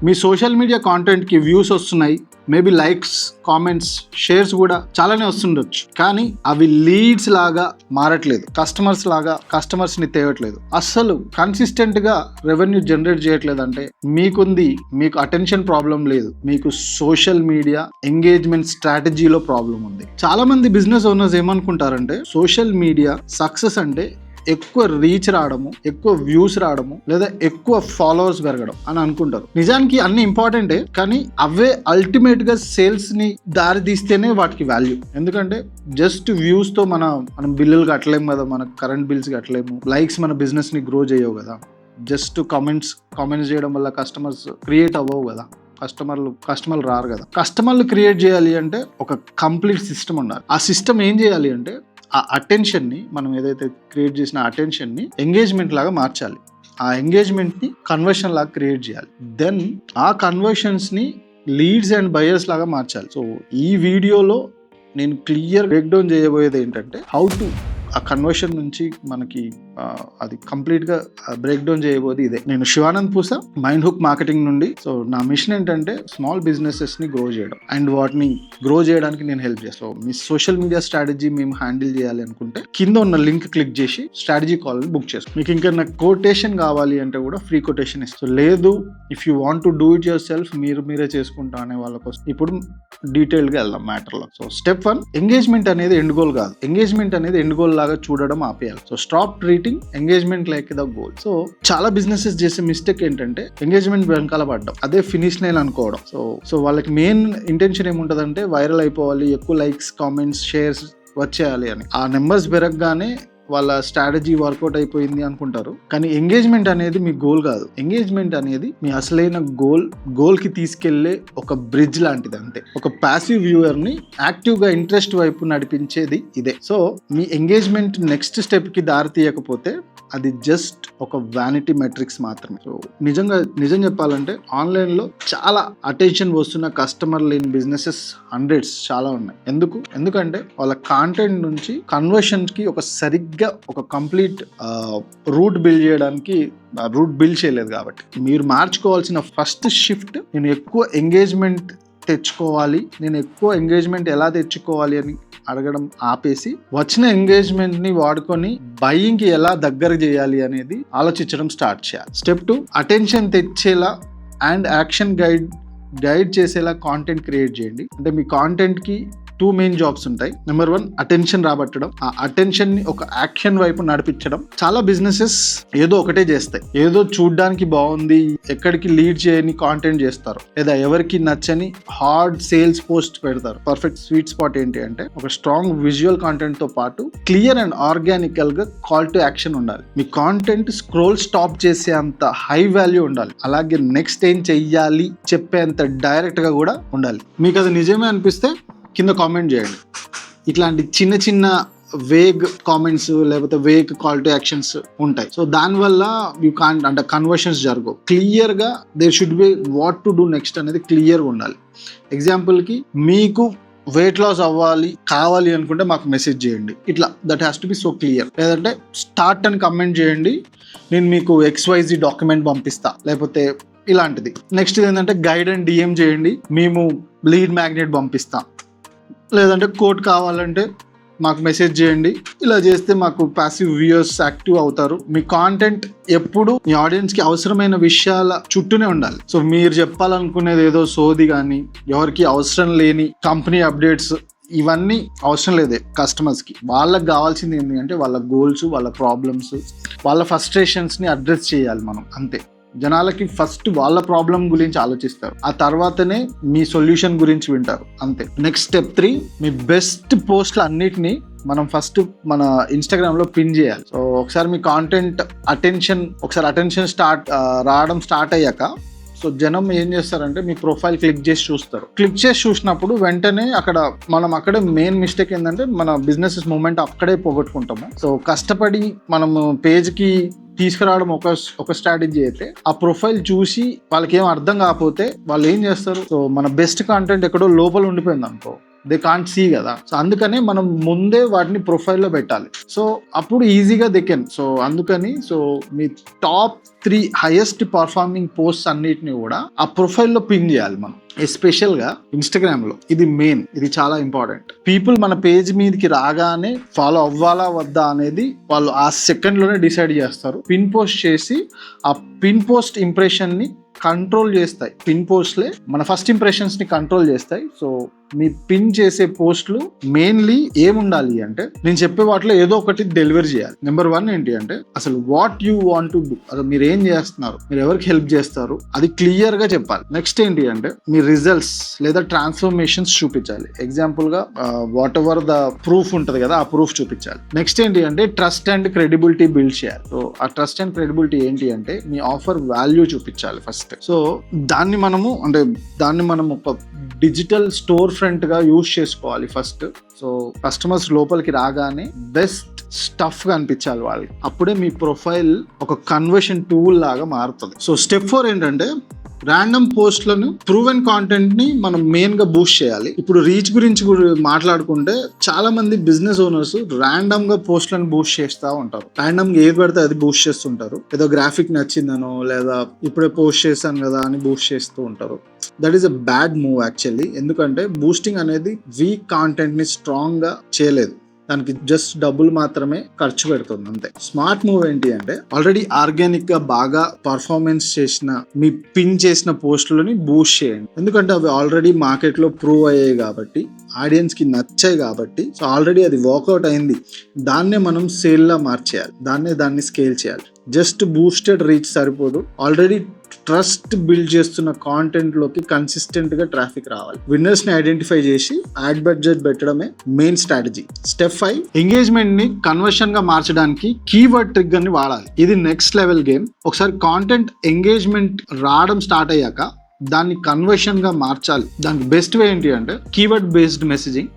మీ social media content కి views వస్తున్నాయి, maybe likes, comments, shares కూడా చాలానే వస్తుండొచ్చు, కానీ అవి లీడ్స్ లాగా మారట్లేదు, కస్టమర్స్ ని తేవట్లేదు, అస్సలు కన్సిస్టెంట్ గా రెవెన్యూ జనరేట్ చేయట్లేదు. అంటే మీకు అటెన్షన్ ప్రాబ్లం లేదు, మీకు సోషల్ మీడియా ఎంగేజ్మెంట్ స్ట్రాటజీలో ప్రాబ్లం ఉంది. చాలా మంది బిజినెస్ ఓనర్స్ ఏమనుకుంటారంటే సోషల్ మీడియా సక్సెస్ అంటే ఎక్కువ రీచ్ రావడము, ఎక్కువ వ్యూస్ రావడము, లేదా ఎక్కువ ఫాలోవర్స్ పెరగడం అని అనుకుంటారు. నిజానికి అన్ని ఇంపార్టెంటే, కానీ అవే అల్టిమేట్ గా సేల్స్ ని దారి తీస్తేనే వాటికి వాల్యూ. ఎందుకంటే జస్ట్ వ్యూస్ తో మనం బిల్లులు కట్టలేము కదా, మన కరెంట్ బిల్స్ కట్టలేము, లైక్స్ మన బిజినెస్ ని గ్రో చేయవు కదా, జస్ట్ కామెంట్స్ చేయడం వల్ల కస్టమర్స్ క్రియేట్ అవ్వవు కదా, కస్టమర్లు రారు కదా. కస్టమర్లు క్రియేట్ చేయాలి అంటే ఒక కంప్లీట్ సిస్టమ్ ఉండాలి. ఆ సిస్టమ్ ఏం చేయాలి అంటే ఆ అటెన్షన్ని, మనం ఏదైతే క్రియేట్ చేసిన అటెన్షన్ని ఎంగేజ్మెంట్ లాగా మార్చాలి, ఆ ఎంగేజ్మెంట్ని కన్వర్షన్ లాగా క్రియేట్ చేయాలి, దెన్ ఆ కన్వర్షన్స్ని లీడ్స్ అండ్ బయర్స్ లాగా మార్చాలి. సో ఈ వీడియోలో నేను క్లియర్ బ్రేక్ డౌన్ చేయబోయేది ఏంటంటే హౌ టు ఆ కన్వర్షన్ నుంచి మనకి అది కంప్లీట్ గా బ్రేక్ డౌన్ చేయబోదు ఇదే. నేను Shivanand Pusa, mind hook marketing నుండి. సో నా మిషన్ ఏంటంటే స్మాల్ బిజినెసెస్ ని గ్రో చేయడం అండ్ వాటిని గ్రో చేయడానికి నేను హెల్ప్ చేస్తాను. సో మీ సోషల్ మీడియా స్ట్రాటజీ మేము హ్యాండిల్ చేయాలి అనుకుంటే కింద ఉన్న లింక్ క్లిక్ చేసి స్ట్రాటజీ కాల్ బుక్ చేసుకో. మీకు ఇంకా నాకు కోటేషన్ కావాలి అంటే కూడా ఫ్రీ కోటేషన్ ఇస్తాను. లేదు if you want to do it your self, మీరే చేసుకుంటా అనే వాళ్ళ కోసం ఇప్పుడు డీటెయిల్ గా వెళ్దాం మ్యాటర్ లో. సో స్టెప్ 1, ఎంగేజ్మెంట్ అనేది ఎండ్ గోల్ కాదు, ఎంగేజ్మెంట్ అనేది ఎండ్ గోల్ లాగా చూడడం ఆపేయాలి. So stop treating engagement like the goal. So చాలా బిజినెసెస్ చేసే మిస్టేక్ ఏంటంటే ఎంగేజ్మెంట్ వెనకాల పడ్డం, అదే ఫినిష్ లైన్ అనుకోవడం. సో వాళ్ళకి మెయిన్ ఇంటెన్షన్ ఏముంటదంటే వైరల్ అయిపోవాలి, ఎక్కువ లైక్స్, కామెంట్స్, షేర్స్ వచ్చేయాలి అని. ఆ నెంబర్స్ పెరగగానే వాళ్ళ స్ట్రాటజీ వర్కౌట్ అయిపోయింది అనుకుంటారు, కానీ ఎంగేజ్మెంట్ అనేది మీ గోల్ కాదు. ఎంగేజ్మెంట్ అనేది మీ అసలైన గోల్ కి తీసుకెళ్లే ఒక బ్రిడ్జ్ లాంటిది అంతే. ఒక ప్యాసివ్ వ్యూవర్ ని యాక్టివ్ గా ఇంట్రెస్ట్ వైపు నడిపించేది ఇదే. సో మీ ఎంగేజ్మెంట్ నెక్స్ట్ స్టెప్ కి దారి తీయకపోతే అది జస్ట్ ఒక వ్యానిటీ మెట్రిక్స్ మాత్రమే. సో నిజం చెప్పాలంటే ఆన్లైన్ లో చాలా అటెన్షన్ వస్తున్న కస్టమర్ లేని బిజినెసెస్ హండ్రెడ్స్ చాలా ఉన్నాయి. ఎందుకంటే వాళ్ళ కాంటెంట్ నుంచి కన్వర్షన్ కి ఒక కంప్లీట్ రూట్ బిల్డ్ చేయలేదు. కాబట్టి మీరు మార్చుకోవాల్సిన ఫస్ట్ షిఫ్ట్, నేను ఎక్కువ ఎంగేజ్మెంట్ ఎలా తెచ్చుకోవాలి అని అడగడం ఆపేసి వచ్చిన ఎంగేజ్మెంట్ ని వాడుకొని బయింగ్ కి ఎలా దగ్గర చేయాలి అనేది ఆలోచించడం స్టార్ట్ చేయాలి. స్టెప్ 2, అటెన్షన్ తెచ్చేలా అండ్ యాక్షన్ గైడ్ చేసేలా కాంటెంట్ క్రియేట్ చేయండి. అంటే మీ కాంటెంట్ కి 2 మెయిన్ జాబ్స్ ఉంటాయి. నెంబర్ 1, అటెన్షన్ రాబట్టడం, ఆ అటెన్షన్ ని ఒక యాక్షన్ వైపు నడిపించడం. చాలా బిజినెసెస్ ఏదో ఒకటే చేస్తాయి, ఏదో చూడ్డానికి బాగుంది, ఎక్కడికి లీడ్ చేయని కాంటెంట్ చేస్తారు, లేదా ఎవరికి నచ్చని హార్డ్ సేల్స్ పోస్ట్ పెడతారు. పర్ఫెక్ట్ స్వీట్ స్పాట్ ఏంటి అంటే ఒక స్ట్రాంగ్ విజువల్ కాంటెంట్ తో పాటు క్లియర్ అండ్ ఆర్గానికల్ గా కాల్ టు యాక్షన్ ఉండాలి. మీ కాంటెంట్ స్క్రోల్ స్టాప్ చేసే అంత హై వాల్యూ ఉండాలి, అలాగే నెక్స్ట్ ఏం చెయ్యాలి చెప్పేంత డైరెక్ట్ గా కూడా ఉండాలి. మీకు అది నిజమే అనిపిస్తే కింద కామెంట్ చేయండి. ఇట్లాంటి చిన్న వేగ్ కామెంట్స్ లేకపోతే వేగ్ కాల్ టు యాక్షన్స్ ఉంటాయి. సో దానివల్ల యూ కాంట్ అంటే కన్వర్షన్స్ జరగవు. క్లియర్గా there should be what to do next అనేది క్లియర్గా ఉండాలి. ఎగ్జాంపుల్కి మీకు వెయిట్ లాస్ కావాలి అనుకుంటే మాకు మెసేజ్ చేయండి, ఇట్లా that has to be so clear. లేదంటే స్టార్ట్ అని కమెంట్ చేయండి, నేను మీకు XYZ డాక్యుమెంట్ పంపిస్తా, లేకపోతే ఇలాంటిది. నెక్స్ట్ ఏంటంటే గైడ్ అండ్ DM చేయండి, మేము లీడ్ మ్యాగ్నెట్ పంపిస్తాం, లేదంటే కోడ్ కావాలంటే మాకు మెసేజ్ చేయండి. ఇలా చేస్తే మాకు ప్యాసివ్ వ్యూయర్స్ యాక్టివ్ అవుతారు. మీ కాంటెంట్ ఎప్పుడు మీ ఆడియన్స్ కి అవసరమైన విషయాల చుట్టూనే ఉండాలి. సో మీరు చెప్పాలనుకునేది ఏదో సోది కానీ, ఎవరికి అవసరం లేని కంపెనీ అప్డేట్స్, ఇవన్నీ అవసరం లేదే కస్టమర్స్ కి. వాళ్ళకి కావాల్సింది ఏంటి అంటే వాళ్ళ గోల్స్, వాళ్ళ ప్రాబ్లమ్స్, వాళ్ళ ఫ్రస్ట్రేషన్స్ ని అడ్రస్ చేయాలి మనం, అంతే. జనాలకి ఫస్ట్ వాళ్ళ ప్రాబ్లం గురించి ఆలోచిస్తారు, ఆ తర్వాతనే మీ సొల్యూషన్ గురించి వింటారు, అంతే. నెక్స్ట్ స్టెప్ 3, మీ బెస్ట్ పోస్ట్లు అన్నిటినీ మనం ఫస్ట్ మన ఇన్స్టాగ్రామ్ లో పిన్ చేయాలి. సో ఒకసారి మీ కాంటెంట్ అటెన్షన్ రావడం స్టార్ట్ అయ్యాక సో జనం ఏం చేస్తారంటే మీ ప్రొఫైల్ క్లిక్ చేసి చూసినప్పుడు వెంటనే అక్కడే మెయిన్ మిస్టేక్ ఏంటంటే మన బిజినెస్ మూమెంట్ అక్కడే పోగొట్టుకుంటాము. సో కష్టపడి మనము పేజ్కి తీసుకురావడం ఒక స్ట్రాటజీ అయితే, ఆ ప్రొఫైల్ చూసి వాళ్ళకి ఏం అర్థం కాకపోతే వాళ్ళు ఏం చేస్తారు, సో మన బెస్ట్ కాంటెంట్ ఎక్కడో లోపల ఉండిపోయింది అనుకో, దే కాంట్ సీ కదా. సో అందుకనే మనం ముందే వాటిని ప్రొఫైల్లో పెట్టాలి. సో అప్పుడు ఈజీగా దే కెన్. సో అందుకని సో మీ టాప్ 3 హైయెస్ట్ పర్ఫార్మింగ్ పోస్ట్స్ అన్నిటిని కూడా ఆ ప్రొఫైల్లో పిన్ చేయాలి మనం. ఎస్పెషల్గా ఇన్స్టాగ్రామ్లో ఇది మెయిన్, ఇది చాలా ఇంపార్టెంట్. పీపుల్ మన పేజ్ మీదకి రాగానే ఫాలో అవ్వాలా వద్దా అనేది వాళ్ళు ఆ సెకండ్లోనే డిసైడ్ చేస్తారు. పిన్ పోస్ట్ చేసి ఆ పిన్ పోస్ట్ ఇంప్రెషన్ని కంట్రోల్ చేస్తాయి. పిన్ పోస్ట్లే మన ఫస్ట్ ఇంప్రెషన్స్ని కంట్రోల్ చేస్తాయి. సో మీ పిన్ చేసే పోస్ట్లు మెయిన్లీ ఏముండాలి అంటే, నేను చెప్పే వాటిలో ఏదో ఒకటి డెలివరీ చేయాలి. నెంబర్ 1 ఏంటి అంటే అసలు what you want to do, అసలు మీరు ఏం చేస్తున్నారు, మీరు ఎవరికి హెల్ప్ చేస్తారు, అది క్లియర్ గా చెప్పాలి. నెక్స్ట్ ఏంటి అంటే మీ రిజల్ట్స్ లేదా ట్రాన్స్ఫర్మేషన్స్ చూపించాలి. ఎగ్జాంపుల్ గా వాట్ ఎవర్ ద ప్రూఫ్ ఉంటుంది కదా, ఆ ప్రూఫ్ చూపించాలి. నెక్స్ట్ ఏంటి అంటే ట్రస్ట్ అండ్ క్రెడిబిలిటీ బిల్డ్ చేయాలి. సో ఆ ట్రస్ట్ అండ్ క్రెడిబిలిటీ ఏంటి అంటే మీ ఆఫర్ వాల్యూ చూపించాలి ఫస్ట్. సో దాన్ని మనం ఒక డిజిటల్ స్టోర్ ఫ్రంట్ గా యూజ్ చేసుకోవాలి ఫస్ట్. సో కస్టమర్స్ లోపలికి రాగానే బెస్ట్ స్టఫ్ గా అనిపించాలి వాళ్ళకి. అప్పుడే మీ ప్రొఫైల్ ఒక కన్వర్షన్ టూల్ లాగా మారుతుంది. సో స్టెప్ 4 ఏంటంటే ర్యాండమ్ పోస్ట్లను ప్రూవెన్ కాంటెంట్ ని మనం మెయిన్ గా బూస్ట్ చేయాలి. ఇప్పుడు రీచ్ గురించి మాట్లాడుకుంటే చాలా మంది బిజినెస్ ఓనర్స్ ర్యాండమ్ గా పోస్ట్లను బూస్ట్ చేస్తూ ఉంటారు. ర్యాండమ్ గా ఏది పడితే అది బూస్ట్ చేస్తుంటారు. ఏదో గ్రాఫిక్ నచ్చిందనో లేదా ఇప్పుడే పోస్ట్ చేశాను కదా అని బూస్ట్ చేస్తూ ఉంటారు. That is a bad move actually. ఎందుకంటే బూస్టింగ్ అనేది వీక్ కాంటెంట్ ని స్ట్రాంగ్ గా చేయలేదు, దానికి జస్ట్ డబ్బులు మాత్రమే ఖర్చు పెడుతుంది అంతే. స్మార్ట్ మూవ్ ఏంటి అంటే ఆల్రెడీ ఆర్గానిక్ గా బాగా పర్ఫార్మెన్స్ చేసిన మీ పిన్ చేసిన పోస్టులని బూస్ట్ చేయండి. ఎందుకంటే అవి ఆల్రెడీ మార్కెట్ లో ప్రూవ్ అయ్యాయి కాబట్టి, ఆడియన్స్ కి నచ్చాయి కాబట్టి, సో ఆల్రెడీ అది వర్కౌట్ అయింది. దాన్నే మనం సేల్ లా మార్చేయాలి, దాన్ని స్కేల్ చేయాలి. జస్ట్ బూస్టెడ్ రీచ్ సరిపోదు, ఆల్రెడీ ట్రస్ట్ బిల్డ్ చేస్తున్న కాంటెంట్ లోకి కన్సిస్టెంట్ గా ట్రాఫిక్ రావాలి. విన్నర్స్ ని ఐడెంటిఫై చేసి యాడ్ బడ్జెట్ పెట్టడమే మెయిన్ స్ట్రాటజీ. స్టెప్ 5 ఎంగేజ్మెంట్ ని కన్వర్షన్ గా మార్చడానికి కీవర్డ్ ట్రిగ్గర్ ని వాడాలి. ఇది నెక్స్ట్ లెవెల్ గేమ్. ఒకసారి కాంటెంట్ ఎంగేజ్మెంట్ రావడం స్టార్ట్ అయ్యాక దాన్ని కన్వర్షన్ గా మార్చాలి. దానికి బెస్ట్ వే ఏంటి అంటే కీవర్డ్ బేస్డ్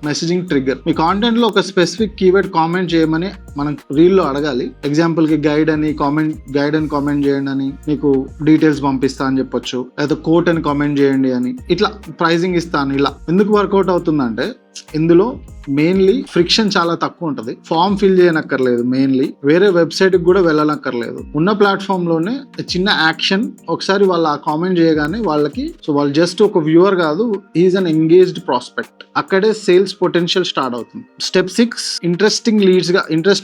మెసేజింగ్ ట్రిగ్గర్. మీ కాంటెంట్ లో ఒక స్పెసిఫిక్ కీవర్డ్ కామెంట్ చేయమని మనం రీల్లో అడగాలి. ఎగ్జాంపుల్ కి గైడ్ అని కామెంట్ చేయండి అని, మీకు డీటెయిల్స్ పంపిస్తా అని చెప్పొచ్చు, లేదా కోట్ అని కామెంట్ చేయండి అని, ఇట్లా ప్రైజింగ్ ఇస్తాను. ఇలా ఎందుకు వర్కౌట్ అవుతుందంటే ఇందులో మెయిన్లీ ఫ్రిక్షన్ చాలా తక్కువ ఉంటుంది. ఫామ్ ఫిల్ చేయనక్కర్లేదు, మెయిన్లీ వేరే వెబ్సైట్ కి కూడా వెళ్ళనక్కర్లేదు. ఉన్న ప్లాట్ఫామ్ లోనే చిన్న యాక్షన్ ఒకసారి వాళ్ళు ఆ కామెంట్ చేయగానే వాళ్ళకి, సో వాళ్ళు జస్ట్ ఒక వ్యూవర్ కాదు, ఈజ్ అన్ ఎంగేజ్డ్ ప్రాస్పెక్ట్. అక్కడే సేల్స్ పొటెన్షియల్ స్టార్ట్ అవుతుంది. స్టెప్ 6 ఇంట్రెస్ట్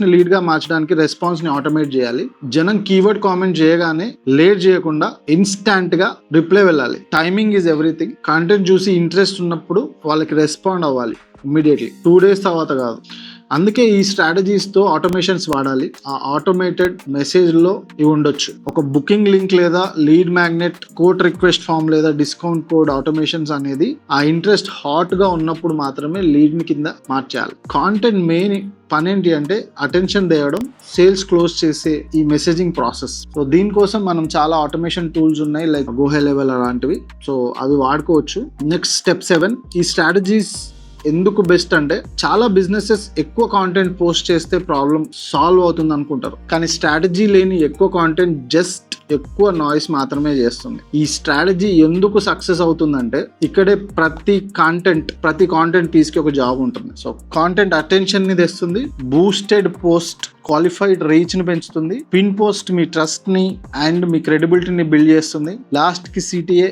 ని లీడ్ గా మార్చడానికి రెస్పాన్స్ ని ఆటోమేట్ చేయాలి. జనం కీవర్డ్ కామెంట్ చేయగానే లేట్ చేయకుండా ఇన్స్టాంట్ గా రిప్లై వెళ్ళాలి. Timing is everything. కంటెంట్ చూసి ఇంట్రెస్ట్ ఉన్నప్పుడు వాళ్ళకి రెస్పాండ్ అవ్వాలి ఇమ్మీడియట్లీ, 2 days తర్వాత కాదు. అందుకే ఈ స్ట్రాటజీస్తో ఆటోమేషన్స్ వాడాలి. ఆ ఆటోమేటెడ్ మెసేజ్లో ఇవి ఉండొచ్చు. ఒక బుకింగ్ లింక్ లేదా lead magnet, code request form లేదా డిస్కౌంట్ కోడ్ ఆటోమేషన్స్ అనేది ఆ ఇంట్రెస్ట్ హాట్గా ఉన్నప్పుడు మాత్రమే లీడ్ని కింద మార్చాలి. కాంటెంట్ మెయిన్ పని ఏంటి అంటే అటెన్షన్ తేయడం, సేల్స్ క్లోజ్ చేసే ఈ మెసేజింగ్ ప్రాసెస్. సో దీనికోసం మనం చాలా ఆటోమేషన్ టూల్స్ ఉన్నాయి, లైక్ గోహె లెవెల్ అలాంటివి. సో అవి వాడుకోవచ్చు. నెక్స్ట్ స్టెప్ 7 ఈ స్ట్రాటజీస్ ఎందుకు బెస్ట్ అంటే చాలా బిజినెసెస్ ఎక్కువ కాంటెంట్ పోస్ట్ చేస్తే ప్రాబ్లం సాల్వ్ అవుతుంది అనుకుంటారు, కానీ స్ట్రాటజీ లేని ఎక్కువ కాంటెంట్ జస్ట్ ఎక్కువ నాయిస్ మాత్రమే చేస్తుంది. ఈ స్ట్రాటజీ ఎందుకు సక్సెస్ అవుతుందంటే ఇక్కడే ప్రతి కాంటెంట్ పీస్ కి ఒక జాబ్ ఉంటుంది. సో కాంటెంట్ అటెన్షన్ ని తెస్తుంది, బూస్టెడ్ పోస్ట్ క్వాలిఫైడ్ రీచ్ ని పెంచుతుంది, పిన్ పోస్ట్ మీ ట్రస్ట్ ని అండ్ మీ క్రెడిబిలిటీని బిల్డ్ చేస్తుంది, లాస్ట్ కి CTA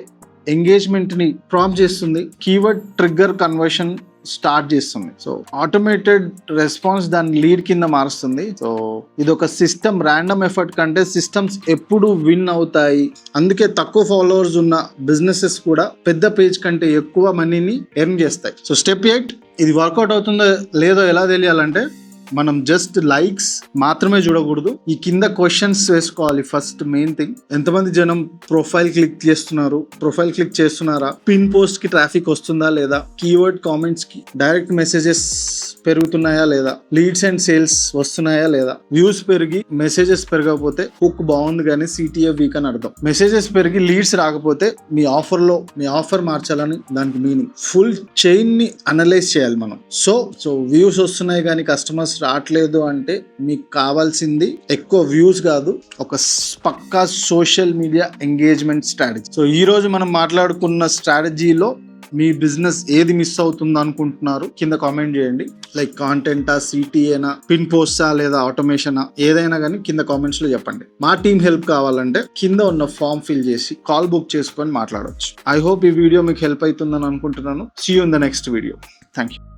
ఎంగేజ్మెంట్ ని ప్రాంప్ట్ చేస్తుంది, కీవర్డ్ ట్రిగ్గర్ కన్వర్షన్ స్టార్ట్ చేస్తుంది. సో ఆటోమేటెడ్ రెస్పాన్స్ దాని లీడ్ కింద మారుస్తుంది. సో ఇది ఒక సిస్టమ్. ర్యాండమ్ ఎఫర్ట్ కంటే సిస్టమ్స్ ఎప్పుడు విన్ అవుతాయి. అందుకే తక్కువ ఫాలోవర్స్ ఉన్న బిజినెసెస్ కూడా పెద్ద పేజ్ కంటే ఎక్కువ మనీని ఎర్న్ చేస్తాయి. సో స్టెప్ 8 ఇది వర్కౌట్ అవుతుందో లేదో ఎలా తెలియాలంటే మనం జస్ట్ లైక్స్ మాత్రమే చూడకూడదు, ఈ కింద క్వశ్చన్స్ వేసుకోవాలి. ఫస్ట్ మెయిన్ థింగ్, ఎంతమంది జనం ప్రొఫైల్ క్లిక్ చేస్తున్నారా, పిన్ పోస్ట్ కి ట్రాఫిక్ వస్తుందా లేదా, కీవర్డ్ కామెంట్స్ కి డైరెక్ట్ మెసేజెస్ పెరుగుతున్నాయా లేదా, లీడ్స్ అండ్ సేల్స్ వస్తున్నాయా లేదా. వ్యూస్ పెరిగి మెసేజెస్ పెరగకపోతే హుక్ బాగుంది కానీ CTA వీక్ అని అర్థం. మెసేజెస్ పెరిగి లీడ్స్ రాకపోతే మీ ఆఫర్ మార్చాలని దానికి మీనింగ్. ఫుల్ చైన్ ని అనలైజ్ చేయాలి మనం. సో వ్యూస్ వస్తున్నాయి కానీ కస్టమర్స్ రావట్లేదు అంటే మీకు కావాల్సింది ఎక్కువ వ్యూస్ కాదు, ఒక పక్కా social media engagement strategy. So ఈ రోజు మనం మాట్లాడుకున్న స్ట్రాటజీలో మీ బిజినెస్ ఏది మిస్ అవుతుందో అనుకుంటున్నారు కింద కామెంట్ చేయండి. లైక్ కాంటెంటా, సిటీఏనా, పిన్ పోస్టా లేదా ఆటోమేషనా, ఏదైనా కానీ కింద కామెంట్స్ లో చెప్పండి. మా టీం హెల్ప్ కావాలంటే కింద ఉన్న ఫామ్ ఫిల్ చేసి కాల్ బుక్ చేసుకొని మాట్లాడవచ్చు. ఐ హోప్ ఈ వీడియో మీకు హెల్ప్ అవుతుందని అనుకుంటున్నాను. See you in the next video. Thank you.